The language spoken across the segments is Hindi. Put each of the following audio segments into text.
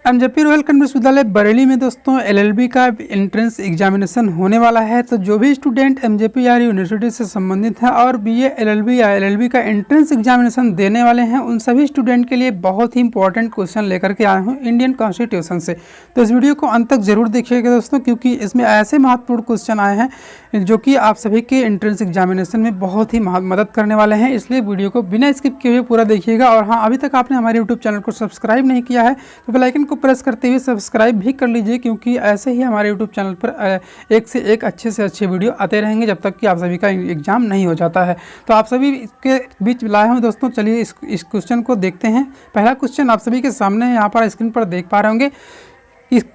एमजेपी रॉयल कॉन्वेंट विश्वविद्यालय बरेली में दोस्तों एलएलबी का एंट्रेंस एग्जामिनेशन होने वाला है। तो जो भी स्टूडेंट एमजेपी या यूनिवर्सिटी से संबंधित है और बीए एलएलबी या एलएलबी का एंट्रेंस एग्जामिनेशन देने वाले हैं, उन सभी स्टूडेंट के लिए बहुत ही इंपॉर्टेंट क्वेश्चन लेकर के आए हूँ इंडियन कॉन्स्टिट्यूशन से। तो इस वीडियो को अंत तक जरूर देखिएगा दोस्तों, क्योंकि इसमें ऐसे महत्वपूर्ण क्वेश्चन आए हैं जो कि आप सभी के एंट्रेंस एग्जामिनेशन में बहुत ही मदद करने वाले हैं। इसलिए वीडियो को बिना स्किप किए हुए पूरा देखिएगा। और हाँ, अभी तक आपने हमारे यूट्यूब चैनल को सब्सक्राइब नहीं किया है तो बेल आइकन को प्रेस करते हुए सब्सक्राइब भी कर लीजिए, क्योंकि ऐसे ही हमारे यूट्यूब चैनल पर एक से एक अच्छे से अच्छे वीडियो आते रहेंगे जब तक कि आप सभी का एग्जाम नहीं हो जाता है। तो आप सभी के बीच लाए हुए दोस्तों, चलिए इस क्वेश्चन को देखते हैं। पहला क्वेश्चन आप सभी के सामने है, यहाँ पर स्क्रीन पर देख पा रहे होंगे।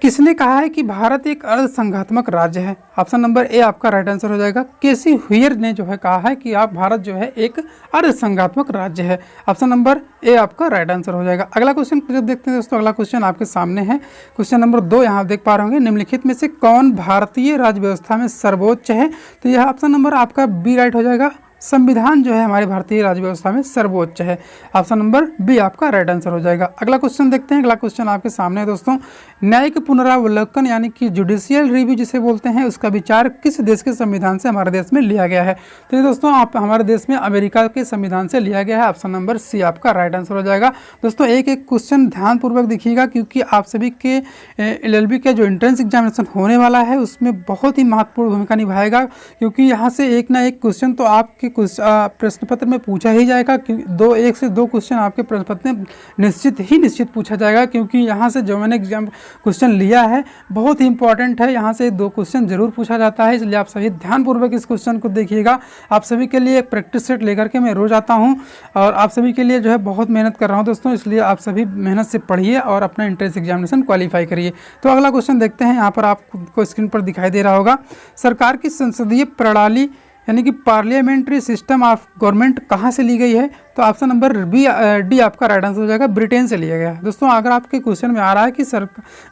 किसने कहा है कि भारत एक अर्ध संघात्मक राज्य है? ऑप्शन नंबर ए आपका राइट आंसर हो जाएगा। केसी हुयर ने जो है कहा है कि आप भारत जो है एक अर्ध संघात्मक राज्य है। ऑप्शन नंबर ए आपका राइट आंसर हो जाएगा। अगला क्वेश्चन जब देखते हैं दोस्तों, अगला क्वेश्चन आपके सामने है। क्वेश्चन नंबर 2 यहाँ देख पा रहे होंगे, निम्नलिखित में से कौन भारतीय राज्य व्यवस्था में सर्वोच्च है? तो यह ऑप्शन नंबर आपका बी राइट हो जाएगा। संविधान जो है हमारे भारतीय राज्य व्यवस्था में सर्वोच्च है। ऑप्शन नंबर बी आपका राइट आंसर हो जाएगा। अगला क्वेश्चन देखते हैं। अगला क्वेश्चन आपके सामने है दोस्तों, न्यायिक पुनरावलोकन यानी कि जुडिशियल रिव्यू जिसे बोलते हैं, उसका विचार किस देश के संविधान से हमारे देश में लिया गया है? तो ये दोस्तों आप हमारे देश में अमेरिका के संविधान से लिया गया है। ऑप्शन नंबर सी आपका राइट आंसर हो जाएगा। दोस्तों एक एक क्वेश्चन ध्यानपूर्वक देखिएगा, क्योंकि आप सभी के एलएलबी का जो एंट्रेंस एग्जामिनेशन होने वाला है उसमें बहुत ही महत्वपूर्ण भूमिका निभाएगा, क्योंकि यहाँ से एक ना एक क्वेश्चन तो आपके प्रश्न पत्र में पूछा ही जाएगा। एक से दो क्वेश्चन आपके प्रश्न पत्र में निश्चित पूछा जाएगा, क्योंकि यहाँ से जो मैंने एग्जाम क्वेश्चन लिया है बहुत ही इंपॉर्टेंट है। यहाँ से 2 क्वेश्चन जरूर पूछा जाता है, इसलिए आप सभी ध्यानपूर्वक इस क्वेश्चन को देखिएगा। आप सभी के लिए एक प्रैक्टिस सेट लेकर के मैं रोज आता हूँ और आप सभी के लिए जो है बहुत मेहनत कर रहा हूँ दोस्तों, इसलिए आप सभी मेहनत से पढ़िए और अपना एंट्रेंस एग्जामिनेशन क्वालिफाई करिए। तो अगला क्वेश्चन देखते हैं। यहाँ पर आपको स्क्रीन पर दिखाई दे रहा होगा, सरकार की संसदीय प्रणाली यानी कि पार्लियामेंट्री सिस्टम ऑफ गवर्नमेंट कहाँ से ली गई है? तो ऑप्शन नंबर डी आपका राइट आंसर हो जाएगा, ब्रिटेन से लिया गया है। दोस्तों अगर आपके क्वेश्चन में आ रहा है कि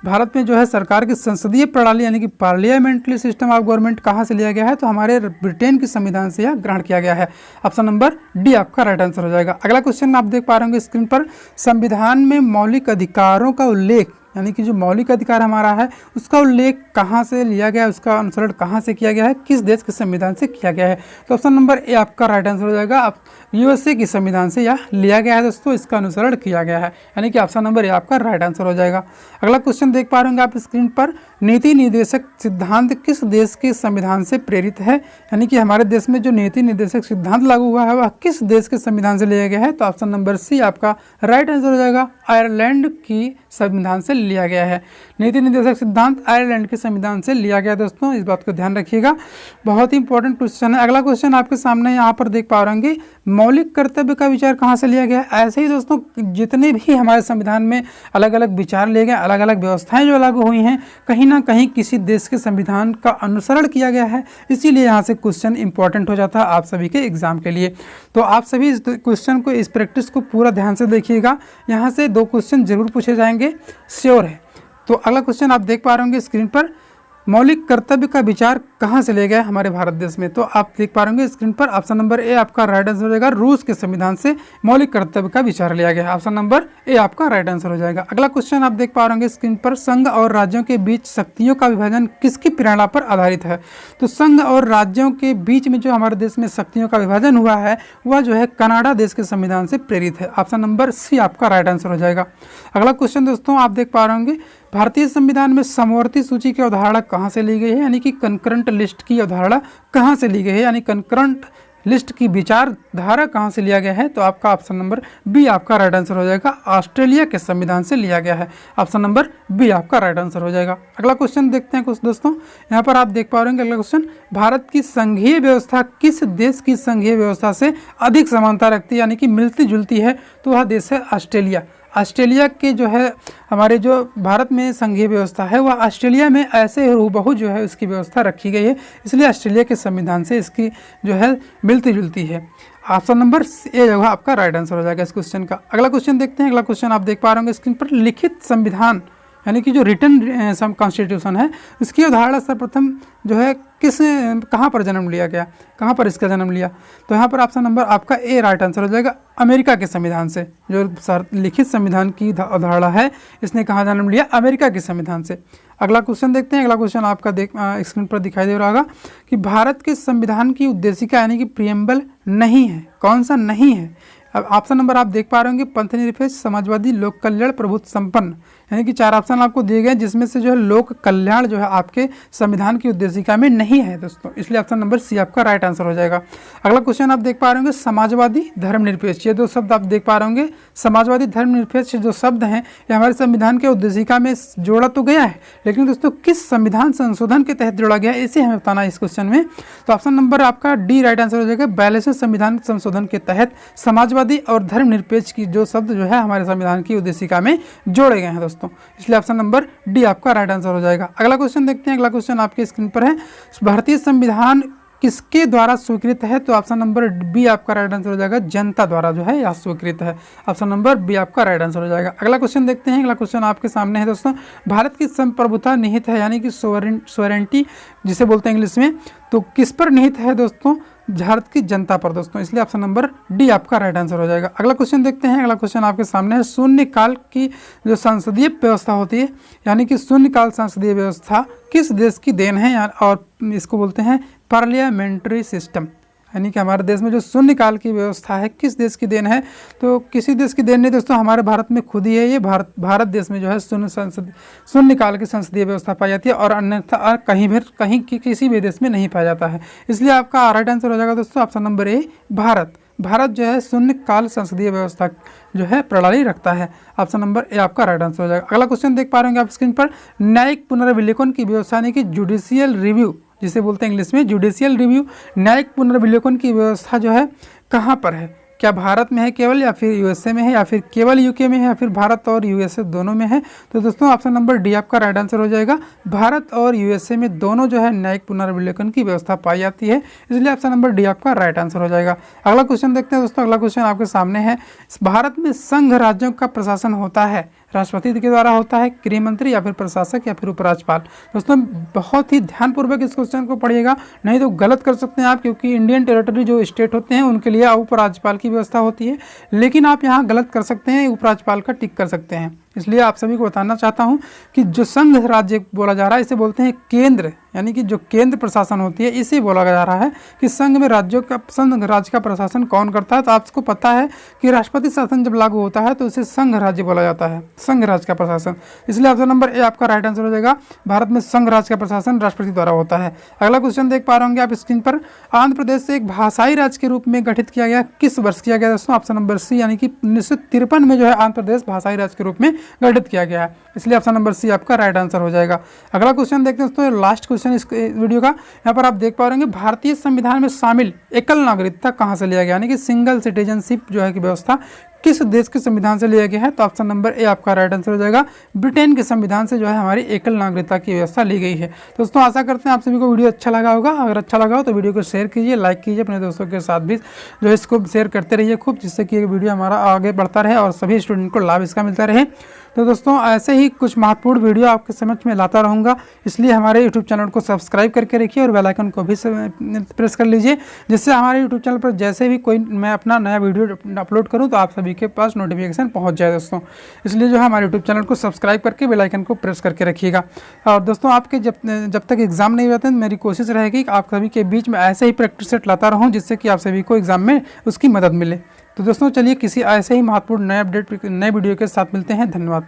भारत में जो है सरकार की संसदीय प्रणाली यानी कि पार्लियामेंट्री सिस्टम ऑफ गवर्नमेंट कहाँ से लिया गया है, तो हमारे ब्रिटेन के संविधान से यह ग्रहण किया गया है। ऑप्शन नंबर डी आपका राइट आंसर हो जाएगा। अगला क्वेश्चन आप देख पा रहे होंगे स्क्रीन पर, संविधान में मौलिक अधिकारों का उल्लेख यानी कि जो मौलिक अधिकार हमारा है उसका उल्लेख कहाँ से लिया गया है, उसका अनुसरण कहाँ से किया गया है, किस देश के संविधान से किया गया है? तो ऑप्शन नंबर ए आपका राइट आंसर हो जाएगा। आप यूएसए के संविधान से यह लिया गया है दोस्तों, इसका अनुसरण किया गया है, यानी कि ऑप्शन नंबर ए आपका राइट आंसर हो जाएगा। अगला क्वेश्चन देख पा रहे होंगे आप स्क्रीन पर, नीति निर्देशक सिद्धांत किस देश के संविधान से प्रेरित है? यानी कि हमारे देश में जो नीति निर्देशक सिद्धांत लागू हुआ है वह किस देश के संविधान से लिया गया है? तो ऑप्शन नंबर सी आपका राइट आंसर हो जाएगा, आयरलैंड की संविधान से लिया गया है। नीति निर्देशक सिद्धांत आयरलैंड के संविधान से लिया गया दोस्तों, इस बात को ध्यान रखिएगा, बहुत ही इंपॉर्टेंट क्वेश्चन है। अगला क्वेश्चन आपके सामने यहाँ पर देख पा रहे होंगे, मौलिक कर्तव्य का विचार कहाँ से लिया गया है? ऐसे ही दोस्तों जितने भी हमारे संविधान में अलग अलग विचार लिए गए, अलग अलग व्यवस्थाएं जो लागू हुई हैं, कहीं ना कहीं किसी देश के संविधान का अनुसरण किया गया है, इसीलिए यहाँ से क्वेश्चन इंपॉर्टेंट हो जाता है आप सभी के एग्जाम के लिए। तो आप सभी इस क्वेश्चन को, इस प्रैक्टिस को पूरा ध्यान से देखिएगा, यहाँ से 2 क्वेश्चन जरूर पूछे जाएंगे, श्योर है। तो अगला क्वेश्चन आप देख पा रहे होंगे स्क्रीन पर, मौलिक कर्तव्य का विचार कहाँ से ले गया हमारे भारत देश में? तो आप देख पा रहे होंगे स्क्रीन पर, ऑप्शन नंबर ए आपका राइट आंसर हो जाएगा, रूस के संविधान से मौलिक कर्तव्य का विचार लिया गया है। ऑप्शन नंबर ए आपका राइट आंसर हो जाएगा। अगला क्वेश्चन आप देख पा रहे होंगे स्क्रीन पर, संघ और राज्यों के बीच शक्तियों का विभाजन किसकी प्रेरणा पर आधारित है? तो संघ और राज्यों के बीच में जो हमारे देश में शक्तियों का विभाजन हुआ है वह जो है कनाडा देश के संविधान से प्रेरित है। ऑप्शन नंबर सी आपका राइट आंसर हो जाएगा। अगला क्वेश्चन दोस्तों आप देख पा रहे होंगे, भारतीय संविधान में समवर्ती सूची की अवधारणा कहाँ से ली गई है? यानी कि कंकरेंट लिस्ट की अवधारणा कहाँ से ली गई है, यानी कंकरेंट लिस्ट की विचारधारा कहाँ से लिया गया है? तो आपका ऑप्शन नंबर बी आपका राइट आंसर हो जाएगा, ऑस्ट्रेलिया के संविधान से लिया गया है। ऑप्शन नंबर बी आपका राइट आंसर हो जाएगा। अगला क्वेश्चन देखते हैं कुछ दोस्तों, यहाँ पर आप देख पा रहे हैं अगला क्वेश्चन, भारत की संघीय व्यवस्था किस देश की संघीय व्यवस्था से अधिक समानता रखती है, यानी कि मिलती जुलती है? तो वह देश है ऑस्ट्रेलिया। ऑस्ट्रेलिया के जो है हमारे जो भारत में संघीय व्यवस्था है वह ऑस्ट्रेलिया में ऐसे हूबहू जो है उसकी व्यवस्था रखी गई है, इसलिए ऑस्ट्रेलिया के संविधान से इसकी जो है मिलती जुलती है। ऑप्शन नंबर ए जो है आपका राइट आंसर हो जाएगा इस क्वेश्चन का। अगला क्वेश्चन देखते हैं। अगला क्वेश्चन आप देख पा रहे होंगे स्क्रीन पर, लिखित संविधान यानी कि जो रिटन सम कॉन्स्टिट्यूशन है इसकी अवधारणा सर्वप्रथम जो है कहाँ पर जन्म लिया गया, कहाँ पर इसका जन्म लिया। तो यहाँ पर ऑप्शन नंबर आपका ए राइट आंसर हो जाएगा, अमेरिका के संविधान से। जो लिखित संविधान की अवधारणा है इसने कहाँ जन्म लिया, अमेरिका के संविधान से। अगला क्वेश्चन देखते हैं। अगला क्वेश्चन आपका स्क्रीन पर दिखाई दे रहा होगा कि भारत के संविधान की उद्देशिका यानी कि प्रियम्बल नहीं है, कौन सा नहीं है। अब ऑप्शन नंबर आप देख पा रहे होंगे, पंथ निरपेक्ष, समाजवादी, लोक कल्याण, प्रभुत्व संपन्न, यानी कि 4 ऑप्शन आपको दिए गए जिसमें से जो है लोक कल्याण जो है आपके संविधान की उद्देशिका में नहीं है दोस्तों, इसलिए ऑप्शन नंबर सी आपका राइट आंसर हो जाएगा। अगला क्वेश्चन आप देख पा रहे होंगे, समाजवादी, धर्मनिरपेक्ष, ये 2 शब्द आप देख पा रहे होंगे। समाजवादी, धर्मनिरपेक्ष जो शब्द हैं ये हमारे संविधान के उद्देशिका में जोड़ा तो गया है, लेकिन दोस्तों किस संविधान संशोधन के तहत जोड़ा गया इसे हमें बताना है इस क्वेश्चन में। तो ऑप्शन नंबर आपका डी राइट आंसर हो जाएगा, 42वें संविधान संशोधन के तहत समाजवादी और धर्मनिरपेक्ष की जो शब्द जो है हमारे संविधान की उद्देशिका में जोड़े गए हैं दोस्तों, इसलिए ऑप्शन नंबर डी आपका राइट आंसर हो जाएगा। अगला क्वेश्चन देखते हैं। अगला क्वेश्चन आपके स्क्रीन पर है, भारतीय संविधान किसके द्वारा स्वीकृत है। तो ऑप्शन नंबर बी आपका राइट आंसर हो जाएगा, जनता द्वारा जो है यह स्वीकृत है। ऑप्शन नंबर बी आपका राइट आंसर हो जाएगा। अगला क्वेश्चन देखते हैं। अगला क्वेश्चन आपके सामने है दोस्तों, भारत की संप्रभुता निहित है यानी कि सोवरेंटी जिसे बोलते हैं इंग्लिश में, तो किस पर निहित है दोस्तों, भारत की जनता पर दोस्तों, इसलिए ऑप्शन नंबर डी आपका राइट आंसर हो जाएगा। अगला क्वेश्चन देखते हैं। अगला क्वेश्चन आपके सामने है, शून्यकाल की जो संसदीय व्यवस्था होती है यानी कि शून्यकाल संसदीय व्यवस्था किस देश की देन है, और इसको बोलते हैं पार्लियामेंट्री सिस्टम, यानी कि हमारे देश में जो शून्यकाल की व्यवस्था है किस देश की देन है। तो किसी देश की देन नहीं दोस्तों, हमारे भारत में खुद ही है ये। भारत देश में जो है शून्यकाल की संसदीय व्यवस्था पाई जाती है और अन्यथा कहीं किसी भी देश में नहीं पाया जाता है, इसलिए आपका राइट आंसर हो जाएगा दोस्तों ऑप्शन नंबर ए, भारत जो है शून्यकाल संसदीय व्यवस्था जो है प्रणाली रखता है। ऑप्शन नंबर ए आपका राइट आंसर हो जाएगा। अगला क्वेश्चन देख पा रहे होंगे आप स्क्रीन पर, न्यायिक पुनर्विलोकन की व्यवस्था यानी कि जुडिशियल रिव्यू जिसे बोलते हैं इंग्लिश में जुडिशियल रिव्यू, न्यायिक पुनर्विलोकन की व्यवस्था जो है कहाँ पर है, क्या भारत में है केवल, या फिर यूएसए में है, या फिर केवल यूके में है, या फिर भारत और यूएसए दोनों में है। तो दोस्तों ऑप्शन नंबर डी आपका राइट आंसर हो जाएगा, भारत और यूएसए में दोनों जो है न्यायिक पुनर्विलोकन की व्यवस्था पाई जाती है, इसलिए ऑप्शन नंबर डी आपका राइट आंसर हो जाएगा। अगला क्वेश्चन देखते हैं दोस्तों। अगला क्वेश्चन आपके सामने है, भारत में संघ राज्यों का प्रशासन होता है राष्ट्रपति के द्वारा होता है, गृह मंत्री, या फिर प्रशासक, या फिर उपराज्यपाल। दोस्तों बहुत ही ध्यानपूर्वक इस क्वेश्चन को पढ़िएगा, नहीं तो गलत कर सकते हैं आप, क्योंकि इंडियन टेरिटरी जो स्टेट होते हैं उनके लिए उपराज्यपाल की व्यवस्था होती है, लेकिन आप यहाँ गलत कर सकते हैं, उपराज्यपाल का टिक कर सकते हैं। इसलिए आप सभी को बताना चाहता हूँ कि जो संघ राज्य बोला जा रहा है इसे बोलते हैं केंद्र, यानी कि जो केंद्र प्रशासन होती है इसे बोला जा रहा है कि संघ राज्य का प्रशासन कौन करता है। तो आपको पता है कि राष्ट्रपति शासन जब लागू होता है तो उसे संघ राज्य बोला जाता है, संघ राज्य का प्रशासन, इसलिए ऑप्शन नंबर ए आपका राइट आंसर हो जाएगा, भारत में संघ राज्य का प्रशासन राष्ट्रपति द्वारा होता है। अगला क्वेश्चन देख पा रहे होंगे आप स्क्रीन पर, आंध्र प्रदेश से एक भाषाई राज्य के रूप में गठित किया गया, किस वर्ष किया गया दोस्तों, ऑप्शन नंबर सी यानी कि 1953 में जो है आंध्र प्रदेश भाषाई राज्य के रूप में गठित किया गया है, इसलिए ऑप्शन नंबर सी आपका राइट आंसर हो जाएगा। अगला क्वेश्चन देखते हैं दोस्तों, लास्ट क्वेश्चन इस वीडियो का, यहाँ पर आप देख पा रहे होंगे, भारतीय संविधान में शामिल एकल नागरिकता कहाँ से लिया गया, यानी कि सिंगल सिटीजनशिप जो है की व्यवस्था किस देश के संविधान से लिया गया है। तो ऑप्शन नंबर ए आपका राइट आंसर हो जाएगा, ब्रिटेन के संविधान से जो है हमारी एकल नागरिकता की व्यवस्था ली गई है। दोस्तों आशा करते हैं आप सभी को वीडियो अच्छा लगा होगा, अगर अच्छा लगा हो तो वीडियो को शेयर कीजिए, लाइक कीजिए, अपने दोस्तों के साथ भी जो है इसको शेयर करते रहिए खूब, जिससे कि वीडियो हमारा आगे बढ़ता रहे और सभी स्टूडेंट को लाभ इसका मिलता रहे। तो दोस्तों ऐसे ही कुछ महत्वपूर्ण वीडियो आपके समझ में लाता रहूँगा, इसलिए हमारे यूट्यूब चैनल को सब्सक्राइब करके रखिए और बेल आइकन को भी प्रेस कर लीजिए, जिससे हमारे यूट्यूब चैनल पर जैसे भी कोई मैं अपना नया वीडियो अपलोड करूँ तो आप सभी के पास नोटिफिकेशन पहुँच जाए दोस्तों। इसलिए जो है हमारे यूट्यूब चैनल को सब्सक्राइब करके बेल आइकन को प्रेस करके रखिएगा। और दोस्तों आपके जब तक एग्जाम नहीं होते मेरी कोशिश रहेगी कि आप सभी के बीच में ऐसे ही प्रैक्टिस सेट लाता रहूँ, जिससे कि आप सभी को एग्जाम में उसकी मदद मिले। तो दोस्तों चलिए किसी ऐसे ही महत्वपूर्ण नए वीडियो के साथ मिलते हैं। धन्यवाद।